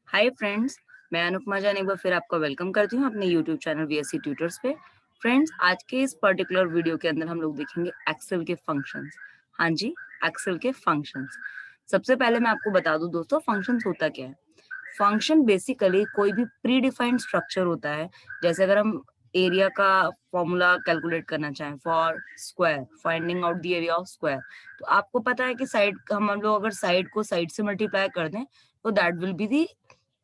Hi friends, मैं अनुपमा जान एक बार फिर आपका वेलकम करती हूँ अपने यूट्यूब चैनल वीएससी ट्यूटर्स पे। फ्रेंड्स, आज के इस पर्टिकुलर वीडियो के अंदर हम लोग देखेंगे एक्सेल के फंक्शंस। हाँ जी, एक्सेल के फंक्शंस। सबसे पहले मैं आपको बता दूं दोस्तों, फंक्शंस होता क्या है। फंक्शन बेसिकली कोई भी प्री डिफाइंड स्ट्रक्चर होता है। जैसे अगर हम एरिया का फॉर्मूला कैलकुलेट करना चाहें for square, finding out the area of square, तो आपको पता है कि साइड हम लोग अगर साइड को साइड से मल्टीप्लाई कर दें तो that will be the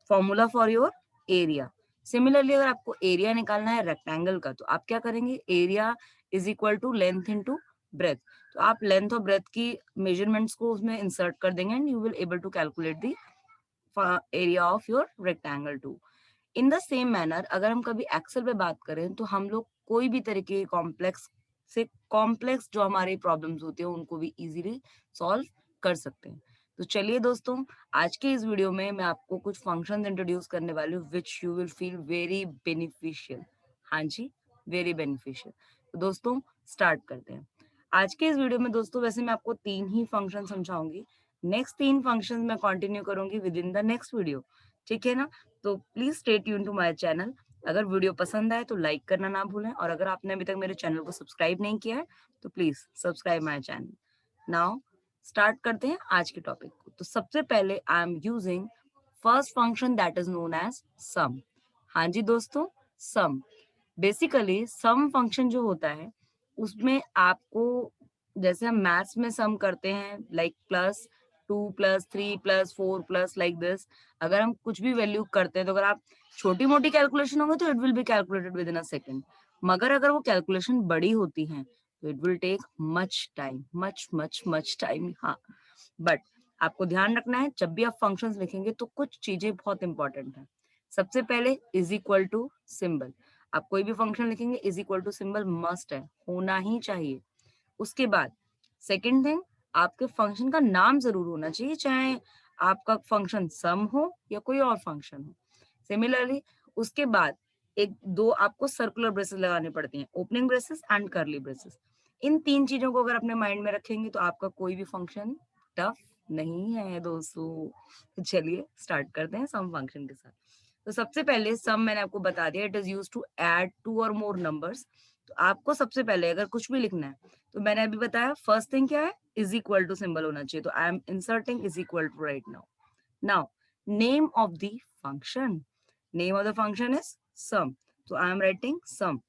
formula for your area. Similarly अगर आपको एरिया निकालना है रेक्टेंगल का, तो आप क्या करेंगे, area is equal to length into breadth. तो आप लेंथ और ब्रेथ की मेजरमेंट्स को उसमें इंसर्ट कर देंगे and you will able to calculate the area of your rectangle too. In the same manner अगर हम कभी एक्सेल पे बात करें तो हम लोग कोई भी तरीके के कॉम्प्लेक्स से कॉम्प्लेक्स जो हमारी प्रॉब्लम्स होती है उनको भी इजीली सॉल्व कर सकते हैं। तो चलिए दोस्तों, आज के इस वीडियो में मैं आपको कुछ फंक्शंस इंट्रोड्यूस करने वाली हूँ which you will feel very beneficial. हाँ जी, वेरी बेनिफिशियल। तो दोस्तों स्टार्ट करते हैं आज के इस वीडियो में। दोस्तों वैसे मैं आपको 3 ही फंक्शन समझाऊंगी। नेक्स्ट 3 फंक्शन मैं कंटिन्यू करूंगी with in the next video. ठीक है ना? तो please stay tune to my channel. अगर वीडियो पसंद आए तो लाइक करना ना भूलें, और अगर आपने अभी तक मेरे चैनल को सब्सक्राइब नहीं किया है तो please subscribe my channel. Now start करते हैं आज के टॉपिक को। तो सबसे पहले I am using first function that is known as sum. हाँ जी दोस्तों, सम। बेसिकली सम फंक्शन जो होता है उसमें आपको, जैसे हम मैथ्स में सम करते हैं लाइक प्लस 2 + 3 + 4 लाइक दिस। अगर हम कुछ भी वैल्यू करते हैं तो अगर आप छोटी मोटी कैलकुलेशन होंगे तो it will be calculated within a second. मगर अगर वो कैलकुलेशन बड़ी होती हैं तो it will take much time, much much much time. हाँ, बट आपको ध्यान रखना है जब भी आप फंक्शंस लिखेंगे तो कुछ चीजें बहुत इंपॉर्टेंट है। सबसे पहले इज इक्वल टू सिंबल। आप कोई भी फंक्शन लिखेंगे is equal to symbol must है, होना ही चाहिए। उसके बाद सेकंड थिंग, आपके फंक्शन का नाम जरूर होना चाहिए, चाहे आपका फंक्शन सम हो या कोई और फंक्शन हो। सिमिलरली उसके बाद एक दो आपको सर्कुलर ब्रेसेस लगाने पड़ती हैं, opening braces and curly braces. इन 3 चीजों को अगर अपने माइंड में रखेंगे तो आपका कोई भी फंक्शन टफ नहीं है दोस्तों। तो चलिए स्टार्ट करते हैं सम फंक्शन के साथ। तो सबसे पहले सम मैंने आपको बता दिया, it is used to add 2 और मोर नंबर्स। तो आपको सबसे पहले अगर कुछ भी लिखना है तो मैंने अभी बताया फर्स्ट थिंग क्या है, इज इक्वल टू सिंबल होना चाहिए। तो I am inserting is equal to right now. Now name of the function, name of the function is sum. तो आई एम राइटिंग सम।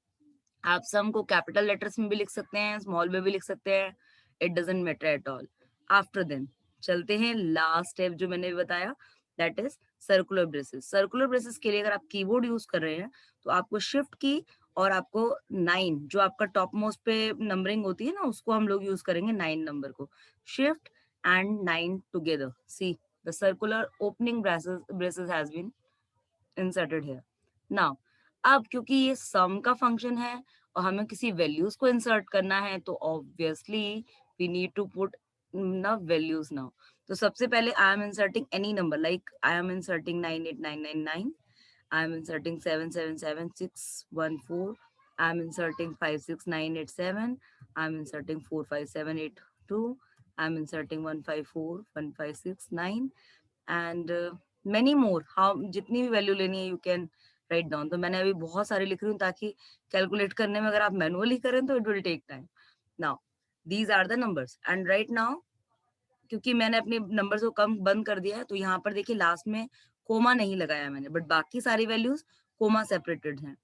आप सम को कैपिटल लेटर्स में भी लिख सकते हैं, स्मॉल में भी लिख सकते हैं, it doesn't matter at all. After then चलते हैं लास्ट स्टेप जो मैंने भी बताया, that is circular braces. Circular braces के लिए अगर आप कीबोर्ड यूज कर रहे हैं तो आपको शिफ्ट की और आपको 9 जो आपका टॉप मोस्ट पे नंबरिंग होती है ना, उसको हम लोग यूज करेंगे 9 नंबर को। Shift and 9 together, see the circular opening braces has been inserted here. Now अब क्योंकि ये सम का फंक्शन है और हमें किसी वैल्यूज को इंसर्ट करना है तो obviously we need to put in values now. तो सबसे पहले I am inserting any number, like I am inserting 98999, I am inserting 777614, I am inserting 56987, I am inserting 45782, I am inserting 154156 and many more. How जितनी भी value लेनी है you can write down. तो मैंने अभी बहुत सारे लिख रही हूँ ताकि कैलकुलेट करने में अगर आप मैनुअली करें तो it will take time. Now these are the numbers and right now क्योंकि मैंने अपने नंबर्स को कम बंद कर दिया है तो यहाँ पर देखिए लास्ट में कोमा नहीं लगाया मैंने, बट बाकी सारी वैल्यूज कोमा सेपरेटेड हैं।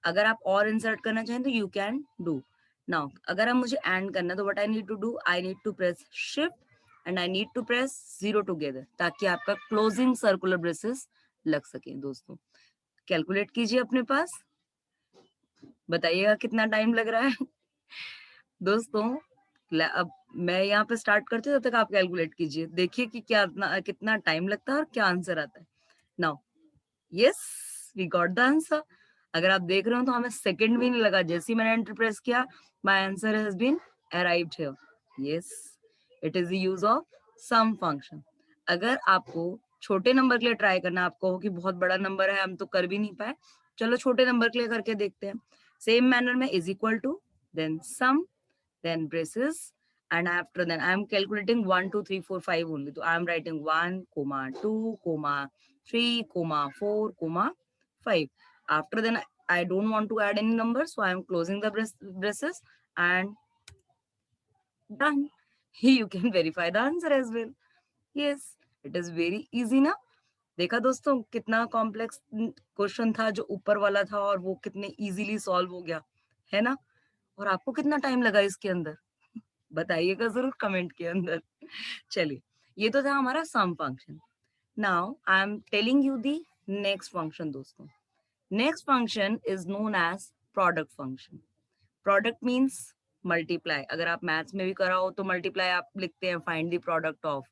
अगर आप और इंसर्ट करना चाहें तो यू कैन डू। नाउ अगर हम मुझे एंड करना है तो what I need to do, I need to press shift and I need to press 0 together ताकि आपका क्लोजिंग सर्कुलर ब्रेसेस लग सके। दोस्तों कैलकुलेट कीजिए अपने पास, बताइएगा कितना टाइम लग रहा है। दोस्तों अब मैं यहाँ पे स्टार्ट करती हूँ, तब तक आप कैलकुलेट कीजिए, देखिए कि क्या कितना टाइम लगता है और क्या आंसर आता है। Now yes, we got the answer. अगर आप देख रहे हो तो हमें सेकंड भी नहीं लगा, जैसे ही मैंने एंटर प्रेस किया my answer has been arrived here. Yes, it is the use of sum function. अगर आपको छोटे नंबर के लिए ट्राई करना, आपको हो कि बहुत बड़ा नंबर है हम तो कर भी नहीं पाए, चलो छोटे नंबर के लिए करके देखते हैं। सेम मैनर में is equal to, then sum, then braces and after that I am calculating 1 2 3 4 5 only. So I am writing 1 comma 2 comma 3 comma 4 comma 5. After then I don't want to add any numbers, so I am closing the braces and done. You can verify the answer as well. Yes, it is very easy ना. देखा दोस्तों कितना complex question था जो ऊपर वाला था और वो कितने इजीली सॉल्व हो गया, है ना? और आपको कितना टाइम लगा इसके अंदर? बताइएगा जरूर कमेंट के अंदर। चलिए, ये तो था हमारा sum function. Now I am telling you the next function दोस्तों। Next function is known as product function. Product means multiply. अगर आप मैथ्स में भी कराओ तो मल्टीप्लाई आप लिखते हैं, find the product of.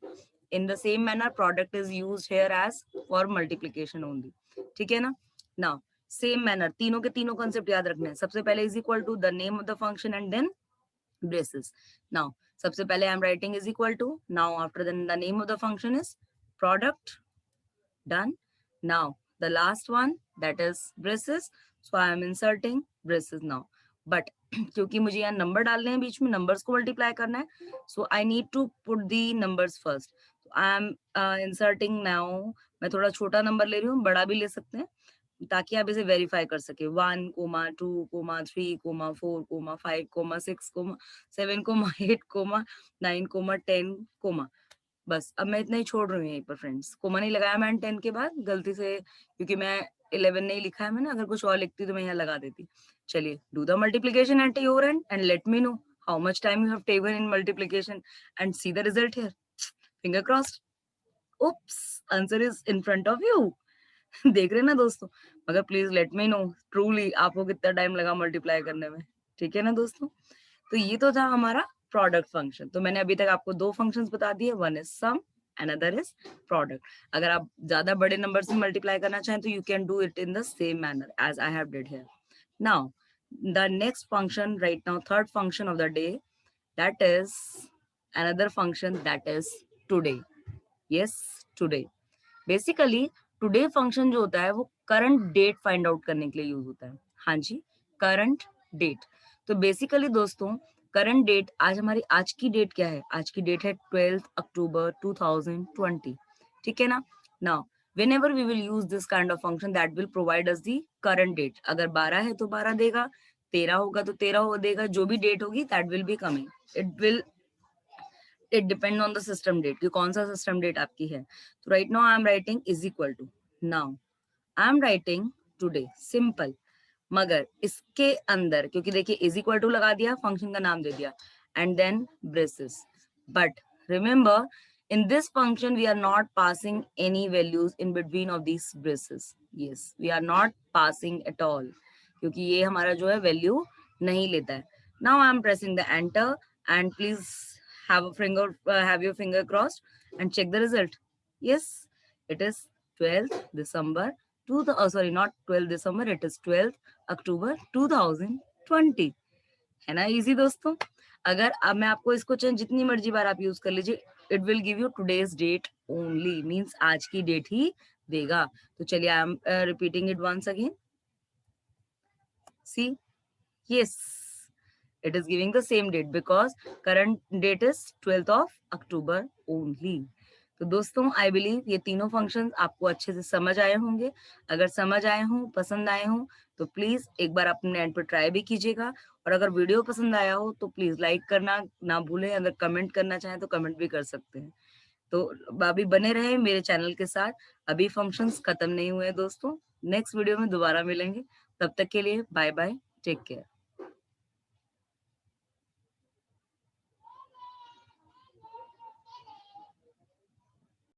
In the same manner product is used here as for multiplication only. ठीक है ना? नाउ सेम मैनर तीनों के तीनों कॉन्सेप्ट याद रखने हैं। सबसे पहले is equal to the name of the function and then braces. Now, सबसे पहले I'm writing is equal to. Now, after then the name of the function is product. Done. Now, the last one that is braces. So I am inserting braces now. But क्योंकि मुझे यहाँ number डालने हैं बीच में, numbers को multiply करना है, so I need to put the numbers first. So I am inserting now. मैं थोड़ा छोटा नंबर ले रही हूँ, बड़ा भी ले सकते हैं ताकि आप इसे वेरीफाई कर सके। 1 comma 2 comma 3 comma 4 comma 5 comma 6 comma 7 comma 8 comma 9 comma 10 comma. बस अब मैं इतना ही छोड़ रही हूँ यहीं पर फ्रेंड्स। कोमा नहीं लगाया मैंने 10 के बाद गलती से, क्योंकि मैं 11 नहीं लिखा है मैंने। अगर कुछ और लिखती तो मैं यहाँ लगा देती। चलिए, do the multiplication at your and and let me know how much time you have taken in multiplication and see the result here. Finger crossed. Oops, answer is in front of you. देख रहे हैं ना दोस्तों? मगर please let me know truly आपको कितना time लगा multiply करने में। ठीक है ना दोस्तों? तो ये तो था हमारा प्रोडक्ट फंक्शन। तो मैंने अभी तक आपको दो फंक्शंस बता दिए, one is sum, another is product. अगर आप ज्यादा बड़े नंबर से मल्टीप्लाई करना चाहें तो you can do it in the same manner as I have did here. Now the next function right now, third function of the day, that is another function that is today. Yes, today. Basically today function जो होता है वो current date find out करने के लिए use होता है। हाँ जी, करंट डेट। तो बेसिकली दोस्तों करंट डेट, आज हमारी आज की डेट क्या है? आज की डेट है 12 अक्टूबर 2020। ठीक है ना? Now whenever we will use this kind of function that will provide us the current date. अगर 12 है तो 12 देगा, 13 होगा तो 13 हो देगा, जो भी डेट होगी that will be coming. It depend on the system date कि कौन सा system date आपकी है। तो right now I am writing is equal to, now I am writing today, simple। मगर इसके अंदर क्योंकि देखिए इज इक्वल टू लगा दिया, फंक्शन का नाम दे दिया and then braces. But remember in this function we are not passing any values in between of these braces. Yes, we are not passing at all क्योंकि ये हमारा जो है वैल्यू नहीं लेता है। Now I am pressing the enter and please have your finger crossed and check the result. Yes, it is 12th December sorry, not 12th December, it is 12th October 2020। है ना इजी दोस्तों? अगर अब मैं आपको इसको जितनी मर्जी बार आप यूज कर लीजिए, it will give you today's date only, means आज की डेट ही देगा। तो चलिए I am repeating it once again. See, yes, it is giving the same date because current date is 12th of October only। तो दोस्तों I believe ये तीनों फंक्शंस आपको अच्छे से समझ आए होंगे। अगर समझ आए हों, पसंद आए हों तो प्लीज एक बार अपने एंड पर ट्राई भी कीजिएगा। और अगर वीडियो पसंद आया हो तो प्लीज लाइक करना ना भूलें। अगर कमेंट करना चाहें तो कमेंट भी कर सकते हैं। तो अभी बने रहे मेरे चैनल के साथ, अभी फंक्शंस खत्म नहीं हुए दोस्तों। नेक्स्ट वीडियो में दोबारा मिलेंगे, तब तक के लिए बाय बाय, टेक केयर।